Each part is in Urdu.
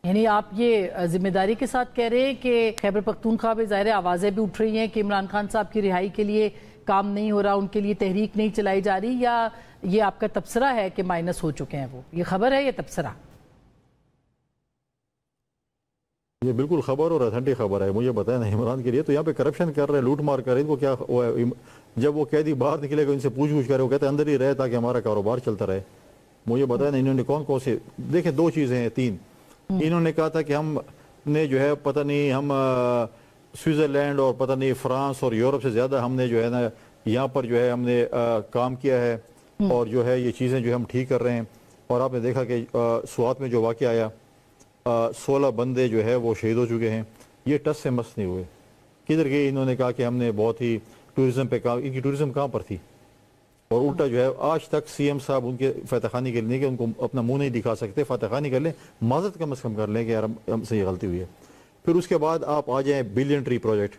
یعنی آپ یہ ذمہ داری کے ساتھ کہہ رہے ہیں کہ خیبر پختونخوا میں ظاہر آوازیں بھی اٹھ رہی ہیں کہ عمران خان صاحب کی رہائی کے لیے کام نہیں ہو رہا، ان کے لیے تحریک نہیں چلائی جا رہی، یا یہ آپ کا تبصرہ ہے کہ مائنس ہو چکے ہیں وہ؟ یہ خبر ہے یا تبصرہ؟ یہ بالکل خبر اور اتھینٹک خبر ہے. مجھے بتایا نا عمران کے لیے تو یہاں پہ کرپشن کر رہے ہیں، لوٹ مار کر رہے ہیں. وہ کیا جب وہ قیدی باہر نکلے گا ان سے پوچھ کرے، وہ کہتے ہیں اندر ہی رہے تاکہ ہمارا کاروبار چلتا رہے. مجھے بتایا نا انہوں نے کون کون سے دیکھیں، دو چیزیں ہیں، تین. انہوں نے کہا تھا کہ ہم نے جو ہے پتہ نہیں ہم سوئٹزرلینڈ اور پتہ نہیں فرانس اور یورپ سے زیادہ ہم نے جو ہے نا یہاں پر جو ہے ہم نے کام کیا ہے اور جو ہے یہ چیزیں جو ہم ٹھیک کر رہے ہیں. اور آپ نے دیکھا کہ سوات میں جو واقعہ آیا، 16 بندے جو ہے وہ شہید ہو چکے ہیں. یہ ٹس سے مس نہیں ہوئے. کدھر گئے؟ انہوں نے کہا کہ ہم نے بہت ہی ٹورزم پہ کام. ان کی ٹورزم کہاں پر تھی؟ اور الٹا جو ہے آج تک سی ایم صاحب ان کے فاتح خانی کے لیے کہ ان کو اپنا منہ نہیں دکھا سکتے. فاتح خانی کر لیں، معذرت کم از کم کر لیں کہ یار ہم سے یہ غلطی ہوئی ہے. پھر اس کے بعد آپ آ جائیں بلین ٹری پروجیکٹ.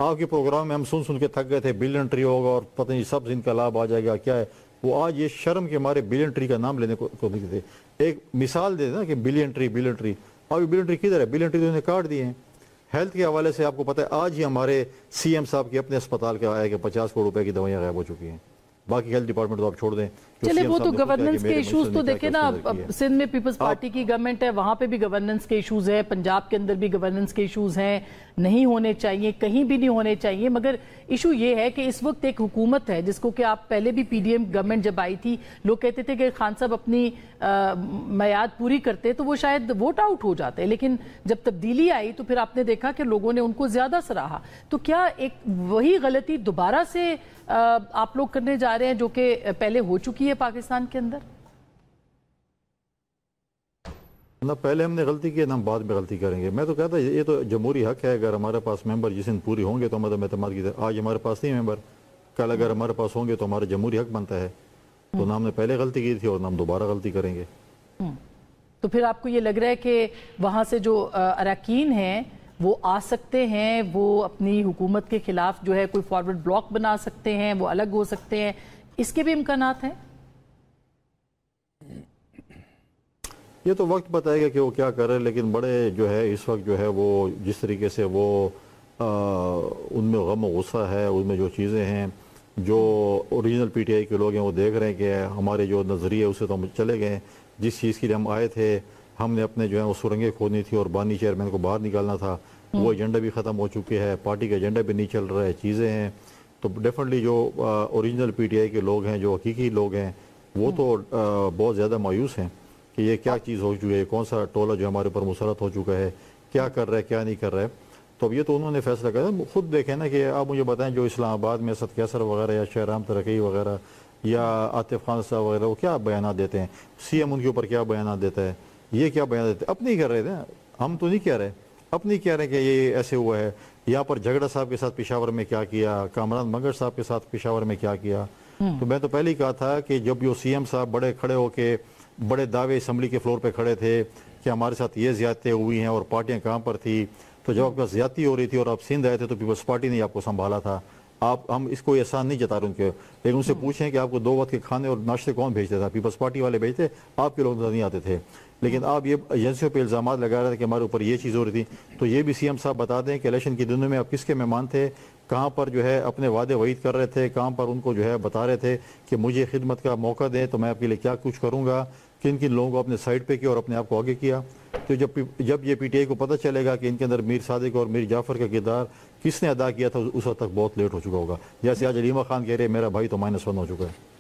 آپ کے پروگرام میں ہم سن کے تھک گئے تھے بلین ٹری ہوگا اور پتہ نہیں سب ان کا لابھ آ جائے گا. کیا ہے وہ آج یہ شرم کے ہمارے بلین ٹری کا نام لینے کو نہیں دیتے. ایک مثال دے دیں کہ بلین ٹری اب بلین ٹری کدھر ہے؟ بلین ٹری تو انہوں نے کاٹ دیے ہیں. ہیلتھ کے حوالے سے آپ کو پتہ ہے آج ہی ہمارے سی ایم صاحب کے اپنے اسپتال کا آیا کہ 50 کروڑ روپے کی دوائیاں غائب ہو چکی ہیں. باقی ہیلتھ ڈپارٹمنٹ تو آپ چھوڑ دیں. چلے وہ تو گورننس کے ایشوز تو دیکھیں نا، سندھ میں پیپلز پارٹی کی گورنمنٹ ہے، وہاں پہ بھی گورننس کے ایشوز ہیں، پنجاب کے اندر بھی گورننس کے ایشوز ہیں، نہیں ہونے چاہیے، کہیں بھی نہیں ہونے چاہیے. مگر ایشو یہ ہے کہ اس وقت ایک حکومت ہے جس کو کہ آپ پہلے بھی پی ڈی ایم گورنمنٹ جب آئی تھی لوگ کہتے تھے کہ خان صاحب اپنی میعاد پوری کرتے تو وہ شاید ووٹ آؤٹ ہو جاتے، لیکن جب تبدیلی آئی تو پھر آپ نے دیکھا کہ لوگوں نے ان کو زیادہ سراہا. تو کیا ایک وہی غلطی دوبارہ سے آپ لوگ کرنے جا رہے ہیں جو کہ پہلے ہو چکی ہے پاکستان کے اندر؟ نہ پہلے ہم نے غلطی کی نہ ہم بعد میں غلطی کریں گے. میں تو کہتا یہ تو جمہوری حق ہے. اگر ہمارے پاس ممبر جس دن پوری ہوں گے تو ہمارا اعتماد کی آج ہمارے پاس نہیں ممبر، کل اگر ہمارے پاس ہوں گے تو ہمارا جمہوری حق بنتا ہے. تو نہ ہم نے پہلے غلطی کی تھی اور نہ ہم دوبارہ غلطی کریں گے. تو پھر آپ کو یہ لگ رہا ہے کہ وہاں سے جو اراکین ہیں وہ آ سکتے ہیں، وہ اپنی حکومت کے خلاف جو ہے کوئی فارورڈ بلاک بنا سکتے ہیں، وہ الگ ہو سکتے ہیں، اس کے بھی امکانات ہیں؟ یہ تو وقت بتائے گا کہ وہ کیا کر رہے ہیں. لیکن بڑے جو ہے اس وقت جو ہے وہ جس طریقے سے وہ ان میں غم و غصہ ہے، ان میں جو چیزیں ہیں جو اوریجنل پی ٹی آئی کے لوگ ہیں وہ دیکھ رہے ہیں کہ ہمارے جو نظریے اسے تو ہم چلے گئے. جس چیز کے لیے ہم آئے تھے، ہم نے اپنے جو ہے وہ سرنگیں کھودنی تھی اور بانی چیئرمین کو باہر نکالنا تھا، وہ ایجنڈا بھی ختم ہو چکے ہے، پارٹی کا ایجنڈا بھی نہیں چل رہا ہے، چیزیں ہیں. تو ڈیفینیٹلی جو اوریجنل پی ٹی آئی کے لوگ ہیں، جو حقیقی لوگ ہیں، وہ تو بہت زیادہ مایوس ہیں کہ یہ کیا چیز ہو چکی ہے، کون سا ٹولہ جو ہمارے اوپر مسلط ہو چکا ہے، کیا کر رہا ہے کیا نہیں کر رہا ہے. تو اب یہ تو انہوں نے فیصلہ کیا. خود دیکھیں نا کہ آپ مجھے بتائیں جو اسلام آباد میں اسد کیسر وغیرہ یا شہرام ترقی وغیرہ یا عاطف خان صاحب وغیرہ وہ کیا بیانات دیتے ہیں، سی ایم ان کے اوپر کیا بیانات دیتا ہے، یہ کیا بیانات دیتے ہیں. اپنی کر رہے تھے، ہم تو نہیں کہہ رہے، اپنی کہہ رہے ہیں کہ یہ ایسے ہوا ہے. یہاں پر جھگڑا صاحب کے ساتھ پشاور میں کیا کیا، کامران مگر صاحب کے ساتھ پشاور میں کیا کیا. تو میں تو پہلے ہی کہا تھا کہ جب یہ سی ایم صاحب بڑے کھڑے ہو کے بڑے دعوے اسمبلی کے فلور پہ کھڑے تھے کہ ہمارے ساتھ یہ زیادتیں ہوئی ہیں اور پارٹیاں کہاں پر تھی، تو جب آپ کا زیادتی ہو رہی تھی اور آپ سندھ آئے تھے تو پیپلز پارٹی نے آپ کو سنبھالا تھا. ہم اس کو احسان نہیں جتا رہے ان کے، لیکن ان سے پوچھیں کہ آپ کو 2 وقت کے کھانے اور ناشتے کون بھیجتے تھا؟ پیپلز پارٹی والے بھیجتے، آپ کے لوگ نہیں آتے تھے. لیکن آپ یہ ایجنسیوں پہ الزامات لگا رہے تھے کہ ہمارے اوپر یہ چیز ہو رہی تھی. تو یہ بھی سی ایم صاحب بتا دیں کہ الیکشن کے دنوں میں آپ کس کے مہمان تھے، کہاں پر جو ہے اپنے وعدے وعید کر رہے تھے، کہاں پر ان کو جو ہے بتا رہے تھے کہ مجھے خدمت کا موقع دیں تو میں آپ کے لیے کیا کچھ کروں گا، کن کن لوگوں کو اپنے سائڈ پہ کیا اور اپنے آپ کو آگے کیا. تو جب یہ پی ٹی آئی کو پتہ چلے گا کہ ان کے اندر میر صادق اور میر جعفر کا کردار کس نے ادا کیا تھا، اس وقت تک بہت لیٹ ہو چکا ہوگا. جیسے آج علیمہ خان کہہ رہے ہیں میرا بھائی تو -1 ہو چکا ہے.